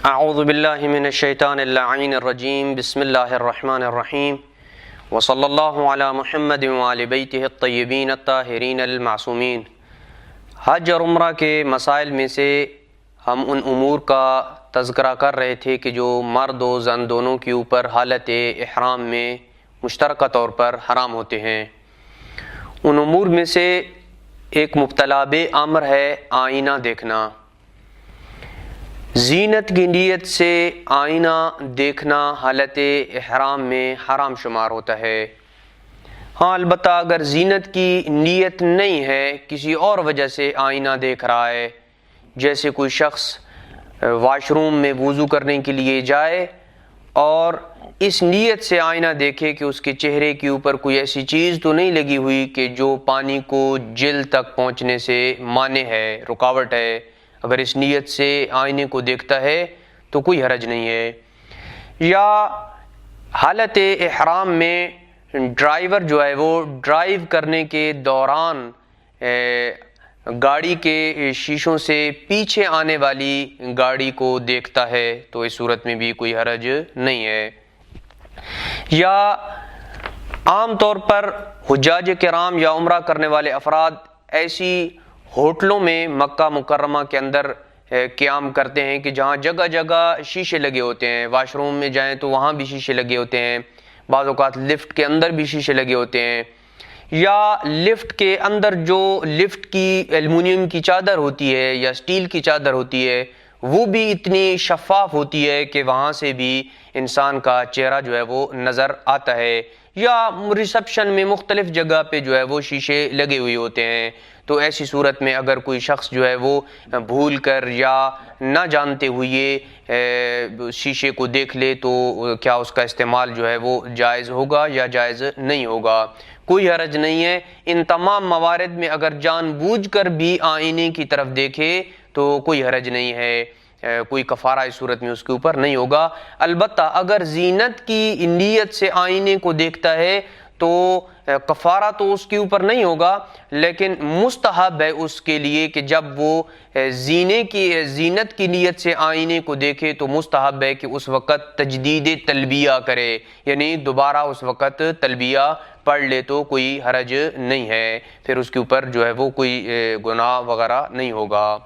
اعوذ باللہ من الشیطان اللعین الرجیم بسم اللہ الرحمن الرحیم وصلی اللہ علی محمد وآل بیتہ الطیبین الطاہرین المعصومین۔ حج اور عمرہ کے مسائل میں سے ہم ان امور کا تذکرہ کر رہے تھے کہ جو مرد و زن دونوں کے اوپر حالت احرام میں مشترکہ طور پر حرام ہوتے ہیں۔ ان امور میں سے ایک مبتلا امر ہے آئینہ دیکھنا۔ زینت کی نیت سے آئینہ دیکھنا حالت احرام میں حرام شمار ہوتا ہے۔ ہاں البتہ اگر زینت کی نیت نہیں ہے، کسی اور وجہ سے آئینہ دیکھ رہا ہے، جیسے کوئی شخص واش روم میں وضو کرنے کے لیے جائے اور اس نیت سے آئینہ دیکھے کہ اس کے چہرے کے اوپر کوئی ایسی چیز تو نہیں لگی ہوئی کہ جو پانی کو جلد تک پہنچنے سے مانع ہے، رکاوٹ ہے، اگر اس نیت سے آئینے کو دیکھتا ہے تو کوئی حرج نہیں ہے۔ یا حالت احرام میں ڈرائیور جو ہے وہ ڈرائیو کرنے کے دوران گاڑی کے شیشوں سے پیچھے آنے والی گاڑی کو دیکھتا ہے تو اس صورت میں بھی کوئی حرج نہیں ہے۔ یا عام طور پر حجاج کرام یا عمرہ کرنے والے افراد ایسی ہوٹلوں میں مکہ مکرمہ کے اندر قیام کرتے ہیں کہ جہاں جگہ جگہ شیشے لگے ہوتے ہیں، واش روم میں جائیں تو وہاں بھی شیشے لگے ہوتے ہیں، بعض اوقات لفٹ کے اندر بھی شیشے لگے ہوتے ہیں، یا لفٹ کے اندر جو لفٹ کی ایلومینیم کی چادر ہوتی ہے یا سٹیل کی چادر ہوتی ہے وہ بھی اتنی شفاف ہوتی ہے کہ وہاں سے بھی انسان کا چہرہ جو ہے وہ نظر آتا ہے، یا ریسپشن میں مختلف جگہ پہ جو ہے وہ شیشے لگے ہوئے ہوتے ہیں۔ تو ایسی صورت میں اگر کوئی شخص جو ہے وہ بھول کر یا نہ جانتے ہوئے شیشے کو دیکھ لے تو کیا اس کا استعمال جو ہے وہ جائز ہوگا یا جائز نہیں ہوگا؟ کوئی حرج نہیں ہے۔ ان تمام موارد میں اگر جان بوجھ کر بھی آئینے کی طرف دیکھے تو کوئی حرج نہیں ہے، کوئی کفارہ اس صورت میں اس کے اوپر نہیں ہوگا۔ البتہ اگر زینت کی نیت سے آئینے کو دیکھتا ہے تو کفارہ تو اس کے اوپر نہیں ہوگا، لیکن مستحب ہے اس کے لیے کہ جب وہ زینت کی نیت سے آئینے کو دیکھے تو مستحب ہے کہ اس وقت تجدید تلبیہ کرے، یعنی دوبارہ اس وقت تلبیہ پڑھ لے تو کوئی حرج نہیں ہے، پھر اس کے اوپر جو ہے وہ کوئی گناہ وغیرہ نہیں ہوگا۔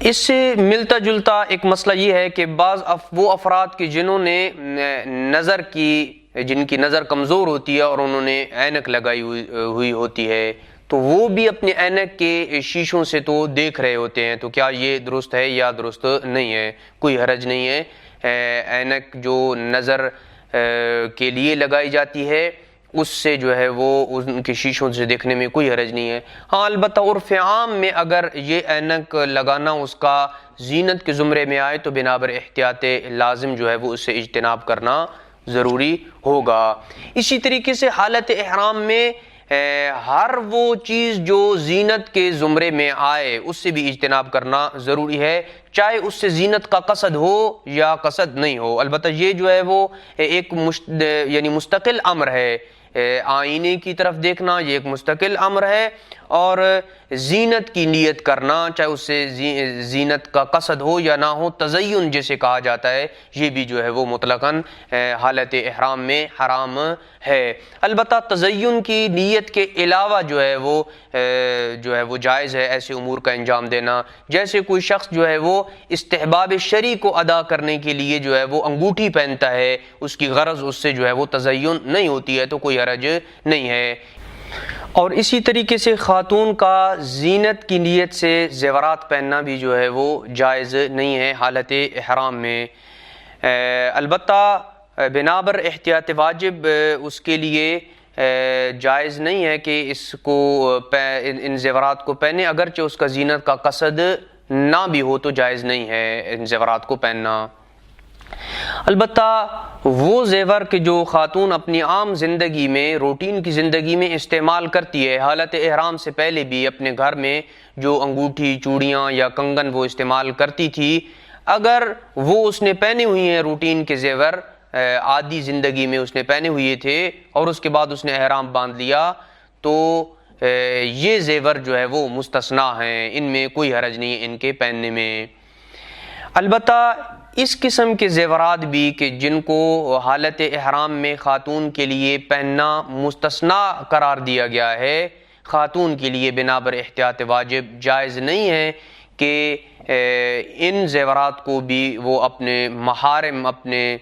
اس سے ملتا جلتا ایک مسئلہ یہ ہے کہ بعض وہ افراد کے جنہوں نے جن کی نظر کمزور ہوتی ہے اور انہوں نے اینک لگائی ہوئی ہوتی ہے تو وہ بھی اپنے اینک کے شیشوں سے تو دیکھ رہے ہوتے ہیں، تو کیا یہ درست ہے یا درست نہیں ہے؟ کوئی حرج نہیں ہے۔ اینک جو نظر کے لیے لگائی جاتی ہے اس سے جو ہے وہ ان کے شیشوں سے دیکھنے میں کوئی حرج نہیں ہے۔ ہاں البتہ عرف عام میں اگر یہ اینک لگانا اس کا زینت کے زمرے میں آئے تو بنابر احتیاط لازم جو ہے وہ اس سے اجتناب کرنا ضروری ہوگا۔ اسی طریقے سے حالت احرام میں ہر وہ چیز جو زینت کے زمرے میں آئے اس سے بھی اجتناب کرنا ضروری ہے، چاہے اس سے زینت کا قصد ہو یا قصد نہیں ہو۔ البتہ یہ جو ہے وہ ایک یعنی مستقل امر ہے، آئینے کی طرف دیکھنا یہ ایک مستقل امر ہے، اور زینت کی نیت کرنا چاہے اس سے زینت کا قصد ہو یا نہ ہو، تزین جسے کہا جاتا ہے، یہ بھی جو ہے وہ مطلقاً حالت احرام میں حرام ہے۔ البتہ تزین کی نیت کے علاوہ جو ہے وہ جائز ہے ایسے امور کا انجام دینا، جیسے کوئی شخص جو ہے وہ استحباب شرعی کو ادا کرنے کے لیے جو ہے وہ انگوٹھی پہنتا ہے، اس کی غرض اس سے جو ہے وہ تزین نہیں ہوتی ہے تو کوئی حرج نہیں ہے۔ اور اسی طریقے سے خاتون کا زینت کی نیت سے زیورات پہننا بھی جو ہے وہ جائز نہیں ہے حالت احرام میں۔ البتہ بنابر احتیاط واجب اس کے لیے جائز نہیں ہے کہ ان زیورات کو پہنے، اگرچہ اس کا زینت کا قصد نہ بھی ہو تو جائز نہیں ہے ان زیورات کو پہننا۔ البتہ وہ زیور کہ جو خاتون اپنی عام زندگی میں، روٹین کی زندگی میں استعمال کرتی ہے، حالت احرام سے پہلے بھی اپنے گھر میں جو انگوٹھی، چوڑیاں یا کنگن وہ استعمال کرتی تھی، اگر وہ اس نے پہنے ہوئی ہیں روٹین کے زیور، عادی زندگی میں اس نے پہنے ہوئے تھے اور اس کے بعد اس نے احرام باندھ لیا تو یہ زیور جو ہے وہ مستثنا ہیں، ان میں کوئی حرج نہیں ان کے پہننے میں۔ البتہ اس قسم کے زیورات بھی کہ جن کو حالت احرام میں خاتون کے لیے پہننا مستثنا قرار دیا گیا ہے، خاتون کے لیے بنا بر احتیاط واجب جائز نہیں ہے کہ ان زیورات کو بھی وہ اپنے محارم، اپنے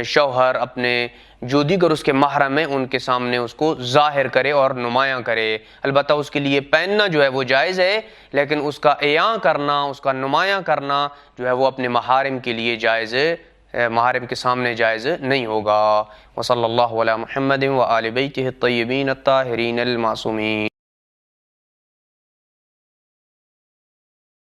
شوہر، اپنے جو دیگر اس کے محرم ہیں ان کے سامنے اس کو ظاہر کرے اور نمایاں کرے۔ البتہ اس کے لیے پہننا جو ہے وہ جائز ہے، لیکن اس کا عیاں کرنا، اس کا نمایاں کرنا جو ہے وہ اپنے محارم کے لیے جائز ہے، محارم کے سامنے جائز نہیں ہوگا۔ وصلی اللہ علی محمد وآل بیتہ الطیبین الطاہرین المعصومین۔